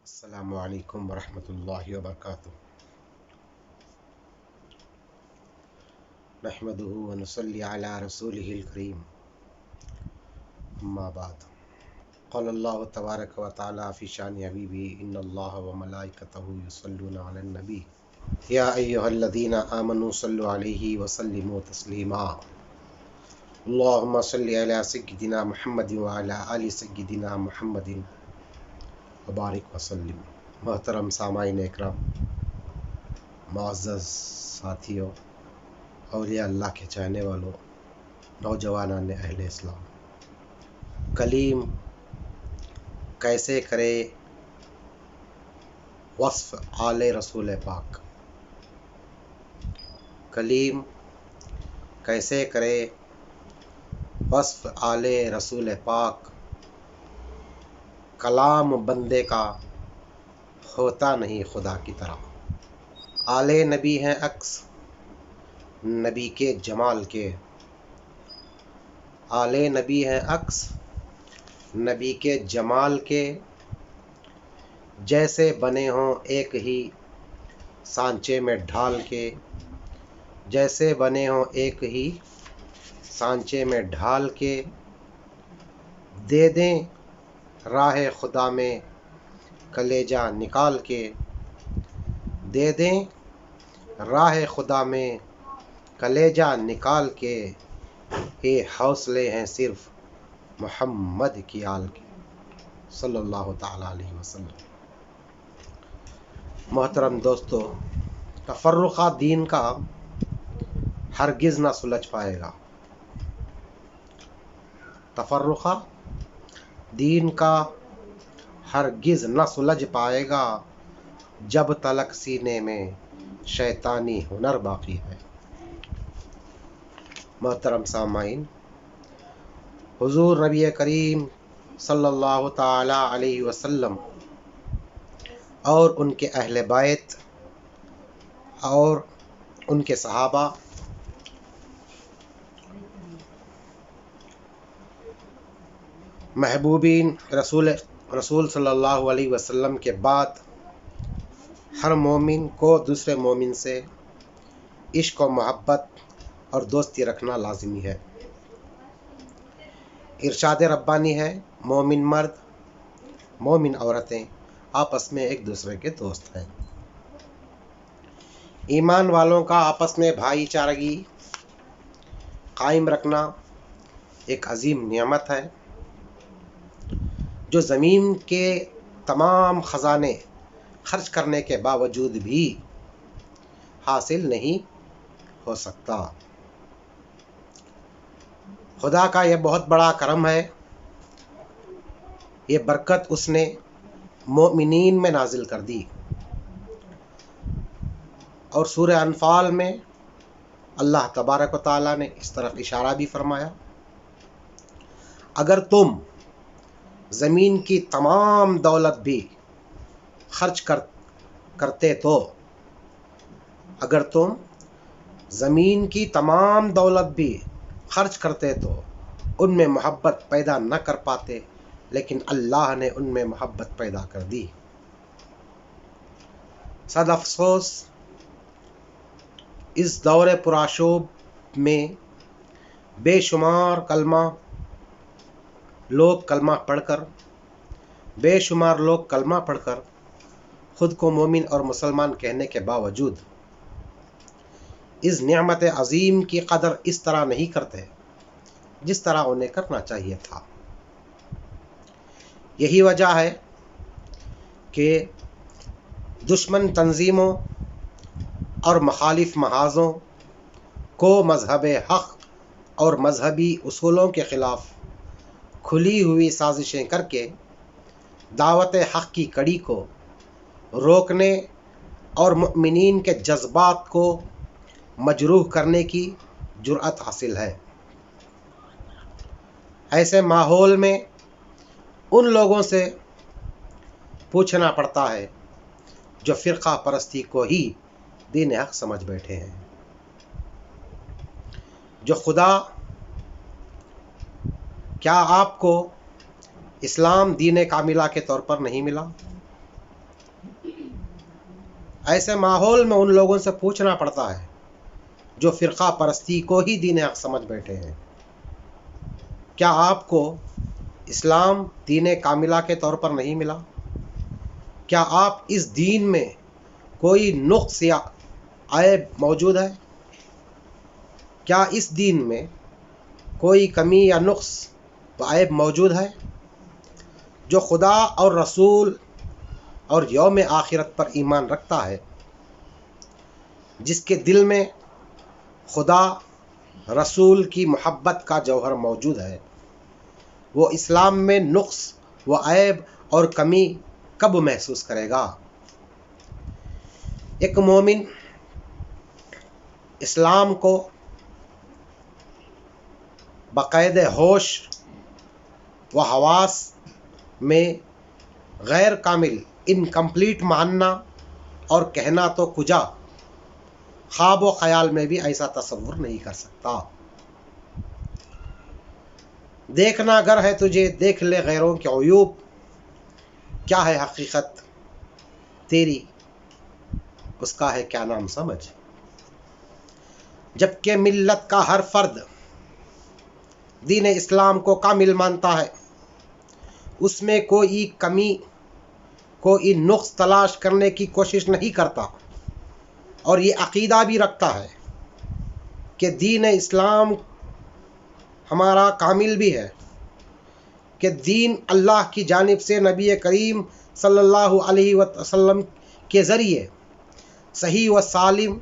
السلام علیکم ورحمۃ اللہ وبرکاتہ۔ نحمدہ ونصلی علی رسولہ الکریم، اما بعد۔ قال اللہ تبارک و تعالی فی شان حبیبہ ان اللہ وملائکتہ یصلون علی النبی یا ایھا الذین آمنوا صلوا علیہ وسلموا تسلیما۔ اللہم صل علی سیدنا محمد وعلی آل سیدنا محمد وبارک وسلم۔ محترم سامعین اکرام، معزز ساتھیوں، اولیاء اللہ کے چاہنے والوں، نوجوانان اہل اسلام، کلیم کیسے کرے وصف آل رسول پاک؟ کلیم کیسے کرے وصف آل رسول پاک؟ کلام بندے کا ہوتا نہیں خدا کی طرح۔ آل نبی ہیں عکس نبی کے جمال کے، آل نبی ہیں عکس نبی کے جمال کے، جیسے بنے ہوں ایک ہی سانچے میں ڈھال کے، جیسے بنے ہوں ایک ہی سانچے میں ڈھال کے، دے دیں راہ خدا میں کلیجہ نکال کے، دے دیں راہ خدا میں کلیجہ نکال کے، یہ حوصلے ہیں صرف محمد کی آل کے، صلی اللہ تعالی علیہ وسلم۔ محترم دوستو، تفرقہ دین کا ہرگز نہ سلجھ پائے گا۔ تفرقہ دین کا ہرگز نہ سلجھ پائے گا جب تلک سینے میں شیطانی ہنر باقی ہے۔ محترم سامعین، حضور نبی کریم صلی اللہ تعالی علیہ وسلم اور ان کے اہل بیت اور ان کے صحابہ محبوبین رسول صلی اللہ علیہ وسلم کے بعد ہر مومن کو دوسرے مومن سے عشق و محبت اور دوستی رکھنا لازمی ہے۔ ارشاد ربانی ہے، مومن مرد مومن عورتیں آپس میں ایک دوسرے کے دوست ہیں۔ ایمان والوں کا آپس میں بھائی چارگی قائم رکھنا ایک عظیم نعمت ہے جو زمین کے تمام خزانے خرچ کرنے کے باوجود بھی حاصل نہیں ہو سکتا۔ خدا کا یہ بہت بڑا کرم ہے، یہ برکت اس نے مومنین میں نازل کر دی، اور سورہ انفال میں اللہ تبارک و تعالیٰ نے اس طرف اشارہ بھی فرمایا، اگر تم زمین کی تمام دولت بھی خرچ کرتے تو، اگر تم زمین کی تمام دولت بھی خرچ کرتے تو ان میں محبت پیدا نہ کر پاتے، لیکن اللہ نے ان میں محبت پیدا کر دی۔ صد افسوس، اس دور پرآشوب میں بے شمار لوگ کلمہ پڑھ کر خود کو مومن اور مسلمان کہنے کے باوجود اس نعمت عظیم کی قدر اس طرح نہیں کرتے جس طرح انہیں کرنا چاہیے تھا۔ یہی وجہ ہے کہ دشمن تنظیموں اور مخالف محاذوں کو مذہب حق اور مذہبی اصولوں کے خلاف کھلی ہوئی سازشیں کر کے دعوت حق کی کڑی کو روکنے اور مؤمنین کے جذبات کو مجروح کرنے کی جرأت حاصل ہے۔ ایسے ماحول میں ان لوگوں سے پوچھنا پڑتا ہے جو فرقہ پرستی کو ہی دین حق سمجھ بیٹھے ہیں، جو خدا کیا آپ کو اسلام دین کاملہ کے طور پر نہیں ملا؟ ایسے ماحول میں ان لوگوں سے پوچھنا پڑتا ہے جو فرقہ پرستی کو ہی دین حق سمجھ بیٹھے ہیں، کیا آپ کو اسلام دین کاملہ کے طور پر نہیں ملا؟ کیا آپ اس دین میں کوئی نقص یا عیب موجود ہے؟ کیا اس دین میں کوئی کمی یا نقص و عیب موجود ہے؟ جو خدا اور رسول اور یوم آخرت پر ایمان رکھتا ہے، جس کے دل میں خدا رسول کی محبت کا جوہر موجود ہے، وہ اسلام میں نقص و عیب اور کمی کب محسوس کرے گا؟ ایک مومن اسلام کو بقید ہوش و حواس میں غیر کامل انکمپلیٹ ماننا اور کہنا تو کجا خواب و خیال میں بھی ایسا تصور نہیں کر سکتا۔ دیکھنا گر ہے تجھے دیکھ لے غیروں کے عیوب، کیا ہے حقیقت تیری اس کا ہے کیا نام سمجھ۔ جبکہ ملت کا ہر فرد دین اسلام کو کامل مانتا ہے، اس میں کوئی کمی کوئی نقص تلاش کرنے کی کوشش نہیں کرتا، اور یہ عقیدہ بھی رکھتا ہے کہ دین اسلام ہمارا کامل بھی ہے، کہ دین اللہ کی جانب سے نبی کریم صلی اللہ علیہ وسلم کے ذریعے صحیح و سالم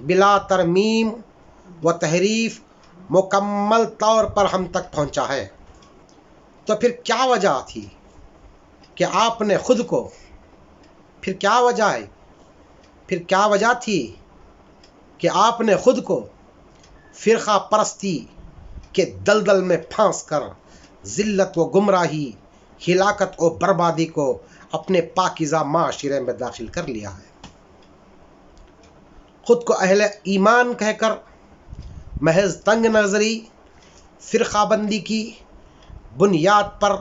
بلا ترمیم و تحریف مکمل طور پر ہم تک پہنچا ہے۔ تو پھر کیا وجہ تھی کہ آپ نے خود کو پھر کیا وجہ تھی کہ آپ نے خود کو فرقہ پرستی کے دلدل میں پھانس کر ذلت و گمراہی، ہلاکت و بربادی کو اپنے پاکیزہ معاشرے میں داخل کر لیا ہے؟ خود کو اہل ایمان کہہ کر محض تنگ نظری، فرقہ بندی کی بنیاد پر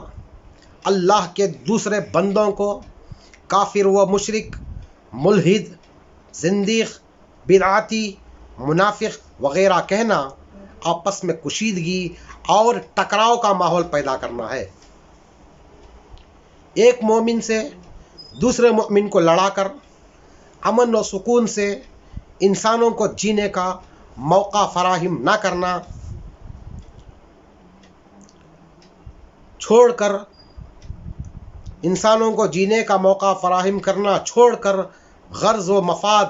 اللہ کے دوسرے بندوں کو کافر و مشرک، ملحد، زندیق، بدعتی، منافق وغیرہ کہنا آپس میں کشیدگی اور ٹکراؤ کا ماحول پیدا کرنا ہے۔ ایک مومن سے دوسرے مومن کو لڑا کر امن و سکون سے انسانوں کو جینے کا موقع فراہم نہ کرنا چھوڑ کر غرض و مفاد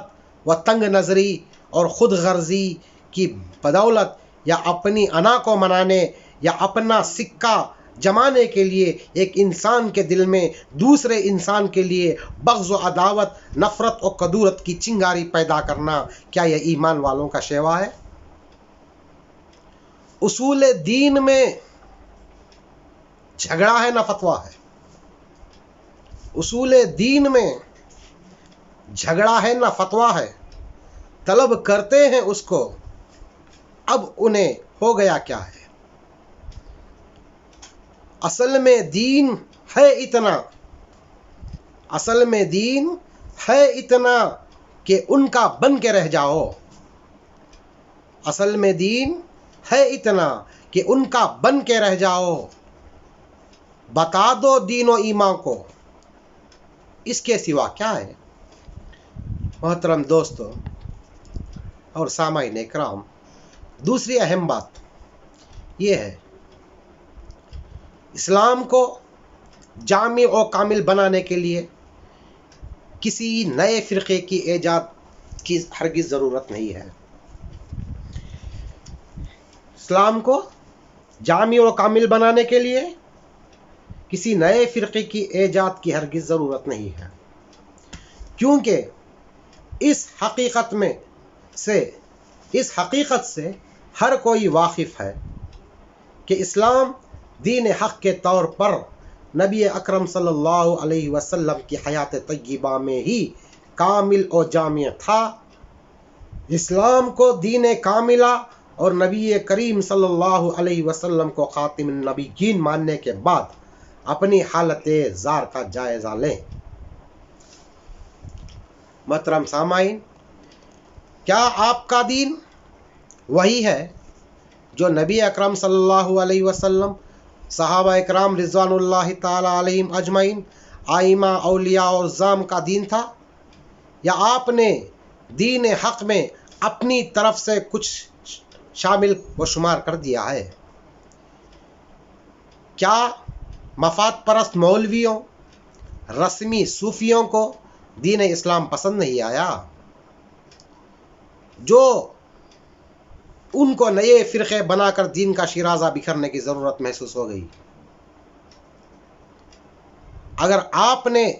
و تنگ نظری اور خود غرضی کی بدولت یا اپنی انا کو منانے یا اپنا سکہ جمانے کے لیے ایک انسان کے دل میں دوسرے انسان کے لیے بغض و عداوت، نفرت و کدورت کی چنگاری پیدا کرنا، کیا یہ ایمان والوں کا شیوا ہے؟ اصول دین میں جھگڑا ہے نہ فتویٰ ہے؟ اصول دین میں جھگڑا ہے نہ فتویٰ ہے؟ طلب کرتے ہیں اس کو، اب انہیں ہو گیا کیا ہے؟ اصل میں دین ہے اتنا کہ ان کا بن کے رہ جاؤ۔ اصل میں دین ہے اتنا کہ ان کا بن کے رہ جاؤ۔ بتا دو دین و ایمان کو، اس کے سوا کیا ہے؟ محترم دوستو اور سامعین اکرام، دوسری اہم بات یہ ہے، اسلام کو جامع و کامل بنانے کے لیے کسی نئے فرقے کی ایجاد کی ہرگز ضرورت نہیں ہے۔ اسلام کو جامع و کامل بنانے کے لیے کسی نئے فرقے کی ایجاد کی ہرگز ضرورت نہیں ہے، کیونکہ اس حقیقت سے ہر کوئی واقف ہے کہ اسلام دین حق کے طور پر نبی اکرم صلی اللہ علیہ وسلم کی حیات طیبہ میں ہی کامل و جامع تھا۔ اسلام کو دین کاملہ اور نبی کریم صلی اللہ علیہ وسلم کو خاتم النبیین ماننے کے بعد اپنی حالت زار کا جائزہ لیں۔ محترم سامعین، کیا آپ کا دین وہی ہے جو نبی اکرم صلی اللہ علیہ وسلم، صحابہ اکرام رضوان اللہ تعالی علیہم اجمعین، ائمہ اولیاء اور عظام کا دین تھا، یا آپ نے دین حق میں اپنی طرف سے کچھ شامل و شمار کر دیا ہے؟ کیا مفاد پرست مولویوں، رسمی صوفیوں کو دین اسلام پسند نہیں آیا، جو ان کو نئے فرقے بنا کر دین کا شیرازہ بکھرنے کی ضرورت محسوس ہو گئی؟ اگر آپ نے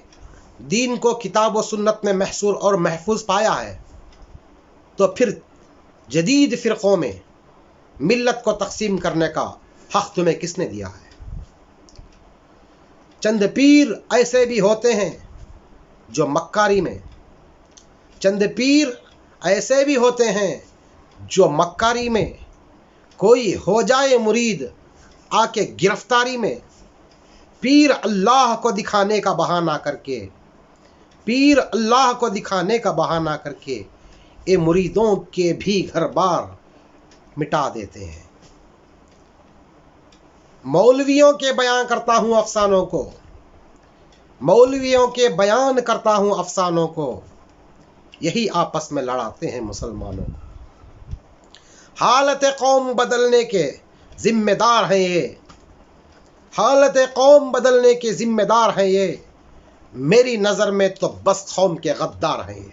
دین کو کتاب و سنت میں محصور اور محفوظ پایا ہے تو پھر جدید فرقوں میں ملت کو تقسیم کرنے کا حق تمہیں کس نے دیا ہے؟ چند پیر ایسے بھی ہوتے ہیں جو مکاری میں کوئی ہو جائے مرید آ کے گرفتاری میں، پیر اللہ کو دکھانے کا بہانہ کر کے اے مریدوں کے بھی گھر بار مٹا دیتے ہیں۔ مولویوں کے بیان کرتا ہوں افسانوں کو، یہی آپس میں لڑاتے ہیں مسلمانوں کو۔ حالت قوم بدلنے کے ذمہ دار ہیں یہ، میری نظر میں تو بس قوم کے غدار ہیں یہ۔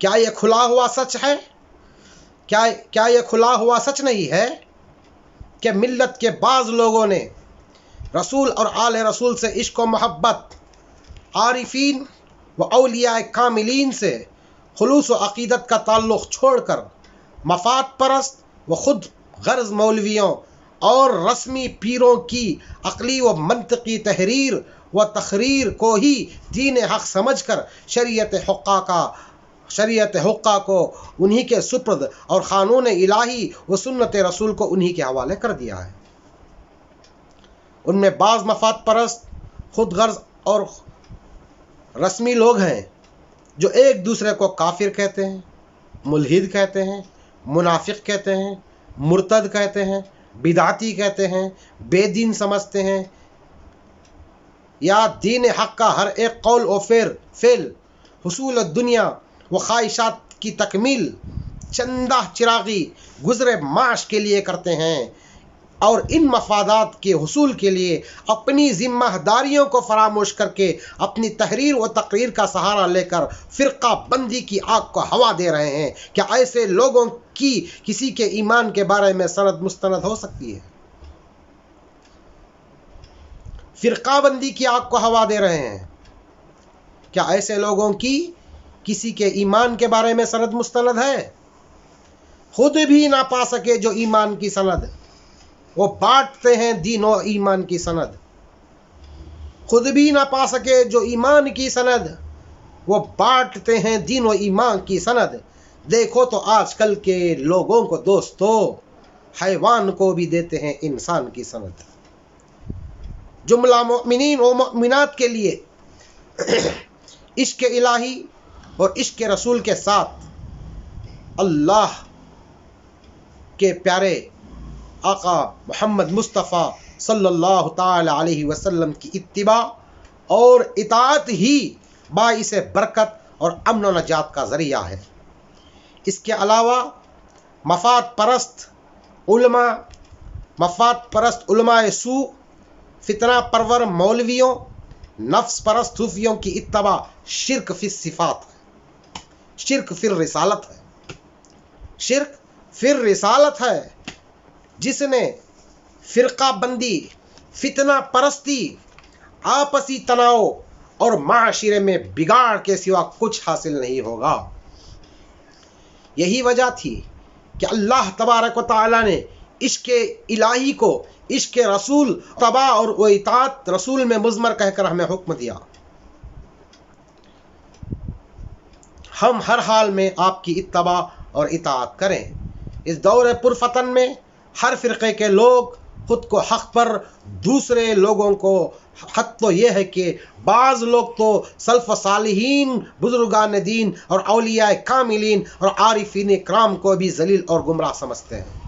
کیا یہ کھلا ہوا سچ نہیں ہے کہ ملت کے بعض لوگوں نے رسول اور آل رسول سے عشق و محبت، عارفین و اولیاء کاملین سے خلوص و عقیدت کا تعلق چھوڑ کر مفاد پرست و خود غرض مولویوں اور رسمی پیروں کی عقلی و منطقی تحریر و تقریر کو ہی دین حق سمجھ کر شریعت حقہ کو انہی کے سپرد اور قانون الہی و سنت رسول کو انہی کے حوالے کر دیا ہے۔ ان میں بعض مفاد پرست، خود غرض اور رسمی لوگ ہیں جو ایک دوسرے کو کافر کہتے ہیں، ملحد کہتے ہیں، منافق کہتے ہیں، مرتد کہتے ہیں، بدعتی کہتے ہیں، بے دین سمجھتے ہیں، یا دین حق کا ہر ایک قول و فعل حصول دنیا و خواہشات کی تکمیل، چندہ چراغی گزرے معاش کے لیے کرتے ہیں، اور ان مفادات کے حصول کے لیے اپنی ذمہ داریوں کو فراموش کر کے اپنی تحریر و تقریر کا سہارا لے کر فرقہ بندی کی آگ کو ہوا دے رہے ہیں۔ کیا ایسے لوگوں کی کسی کے ایمان کے بارے میں سند مستند ہو سکتی ہے؟ فرقہ بندی کی آگ کو ہوا دے رہے ہیں، کیا ایسے لوگوں کی کسی کے ایمان کے بارے میں سند مستند ہے؟ خود بھی نہ پا سکے جو ایمان کی سند، وہ بانٹتے ہیں دین و ایمان کی سند۔ خود بھی نہ پا سکے جو ایمان کی سند، وہ بانٹتے ہیں دین و ایمان کی سند۔ دیکھو تو آج کل کے لوگوں کو دوستو، حیوان کو بھی دیتے ہیں انسان کی سند۔ جملہ مؤمنین و مؤمنات کے لیے عشق الہی اور عشق رسول کے ساتھ اللہ کے پیارے آقا محمد مصطفیٰ صلی اللہ تعالی علیہ وسلم کی اتباع اور اطاعت ہی باعث برکت اور امن و نجات کا ذریعہ ہے۔ اس کے علاوہ مفاد پرست علماء سوء، فتنہ پرور مولویوں، نفس پرست صوفیوں کی اتباع شرک فی الصفات ہے، شرک فی الرسالت ہے۔ جس نے فرقہ بندی، فتنہ پرستی، آپسی تناؤ اور معاشرے میں بگاڑ کے سوا کچھ حاصل نہیں ہوگا۔ یہی وجہ تھی کہ اللہ تبارک و تعالی نے عشق الہی کو عشق رسول، اتباع اور اطاعت رسول میں مضمر کہہ کر ہمیں حکم دیا۔ ہم ہر حال میں آپ کی اتباع اور اطاعت کریں۔ اس دور پرفتن میں ہر فرقے کے لوگ خود کو حق پر، دوسرے لوگوں کو حد تو یہ ہے کہ بعض لوگ تو سلف صالحین بزرگان دین اور اولیاء کاملین اور عارفین کرام کو بھی ذلیل اور گمراہ سمجھتے ہیں.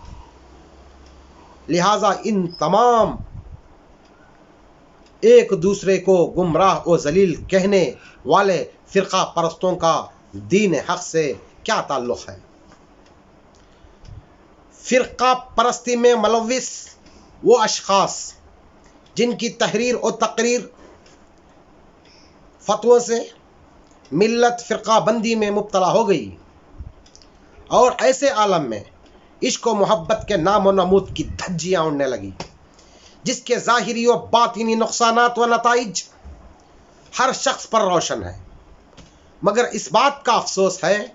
لہذا ان تمام ایک دوسرے کو گمراہ و ذلیل کہنے والے فرقہ پرستوں کا دین حق سے کیا تعلق ہے؟ فرقہ پرستی میں ملوث وہ اشخاص جن کی تحریر و تقریر فتووں سے ملت فرقہ بندی میں مبتلا ہو گئی اور ایسے عالم میں عشق و محبت کے نام و نمود کی دھجیاں اڑنے لگی جس کے ظاہری و باطنی نقصانات و نتائج ہر شخص پر روشن ہے. مگر اس بات کا افسوس ہے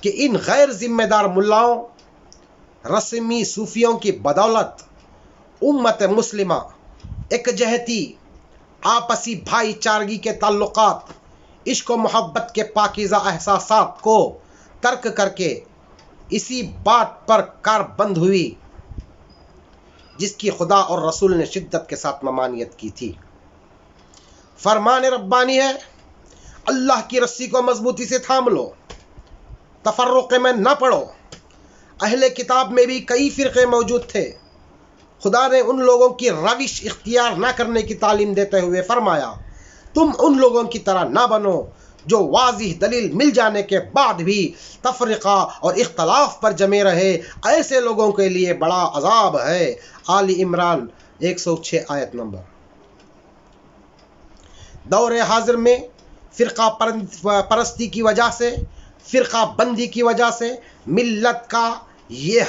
کہ ان غیر ذمہ دار ملاؤں رسمی صوفیوں کی بدولت امت مسلمہ یکجہتی آپسی بھائی چارگی کے تعلقات عشق و محبت کے پاکیزہ احساسات کو ترک کر کے اسی بات پر کار بند ہوئی جس کی خدا اور رسول نے شدت کے ساتھ ممانعت کی تھی. فرمان ربانی ہے اللہ کی رسی کو مضبوطی سے تھام لو، تفرق میں نہ پڑو. اہل کتاب میں بھی کئی فرقے موجود تھے. خدا نے ان لوگوں کی روش اختیار نہ کرنے کی تعلیم دیتے ہوئے فرمایا تم ان لوگوں کی طرح نہ بنو جو واضح دلیل مل جانے کے بعد بھی تفرقہ اور اختلاف پر جمے رہے، ایسے لوگوں کے لیے بڑا عذاب ہے. آل عمران 106 آیت نمبر. دور حاضر میں فرقہ پرستی کی وجہ سے، فرقہ بندی کی وجہ سے ملت کا یہی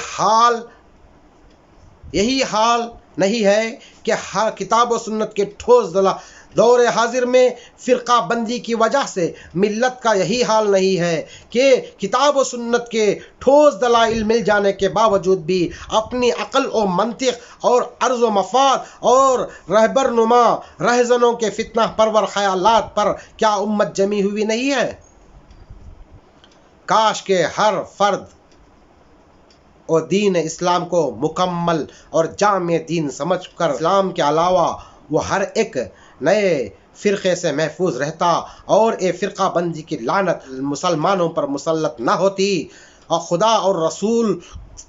حال نہیں ہے کہ ہر کتاب و سنت کے ٹھوس دور حاضر میں فرقہ بندی کی وجہ سے ملت کا یہی حال نہیں ہے کہ کتاب و سنت کے ٹھوس دلائل مل جانے کے باوجود بھی اپنی عقل و منطق اور عرض و مفاد اور رہبرنما رہزنوں کے فتنہ پرور خیالات پر کیا امت جمی ہوئی نہیں ہے؟ کاش کہ ہر فرد اور دین اسلام کو مکمل اور جامع دین سمجھ کر اسلام کے علاوہ وہ ہر ایک نئے فرقے سے محفوظ رہتا اور اے فرقہ بندی کی لعنت مسلمانوں پر مسلط نہ ہوتی. اور خدا اور رسول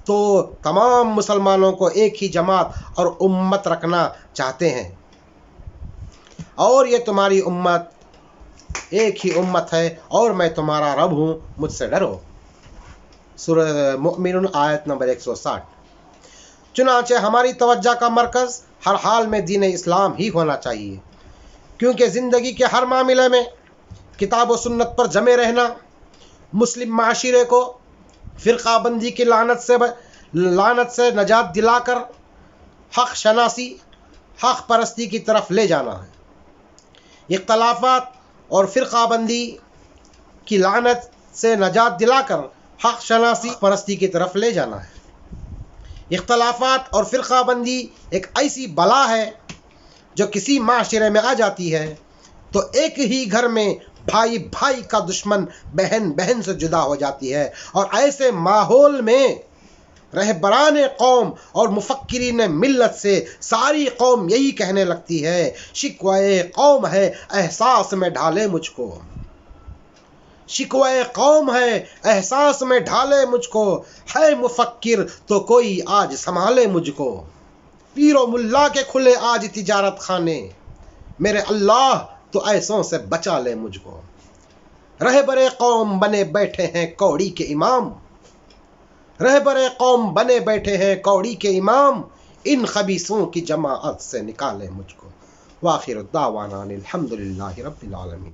تو تمام مسلمانوں کو ایک ہی جماعت اور امت رکھنا چاہتے ہیں، اور یہ تمہاری امت ایک ہی امت ہے اور میں تمہارا رب ہوں، مجھ سے ڈرو. سورہ مؤمنون آیت نمبر 160. چنانچہ ہماری توجہ کا مرکز ہر حال میں دین اسلام ہی ہونا چاہیے، کیونکہ زندگی کے ہر معاملے میں کتاب و سنت پر جمے رہنا مسلم معاشرے کو فرقہ بندی کی لعنت سے نجات دلا کر حق شناسی، حق پرستی کی طرف لے جانا ہے. اختلافات اور فرقہ بندی کی لعنت سے نجات دلا کر حق شناسی پرستی کی طرف لے جانا ہے. اختلافات اور فرقہ بندی ایک ایسی بلا ہے جو کسی معاشرے میں آ جاتی ہے تو ایک ہی گھر میں بھائی بھائی کا دشمن بہن بہن سے جدا ہو جاتی ہے، اور ایسے ماحول میں رہبران قوم اور مفکرین ملت سے ساری قوم یہی کہنے لگتی ہے شکوہ قوم ہے احساس میں ڈھالے مجھ کو، شکوہ قوم ہے احساس میں ڈھالے مجھ کو، ہے مفکر تو کوئی آج سنبھالے مجھ کو. پیر و ملا کے کھلے آج تجارت خانے، میرے اللہ تو ایسوں سے بچا لے مجھ کو. رہبر قوم بنے بیٹھے ہیں کوڑی کے امام، رہبر قوم بنے بیٹھے ہیں کوڑی کے امام، ان خبیثوں کی جماعت سے نکالے مجھ کو. وآخر الدعوانا الحمدللہ رب العالمین.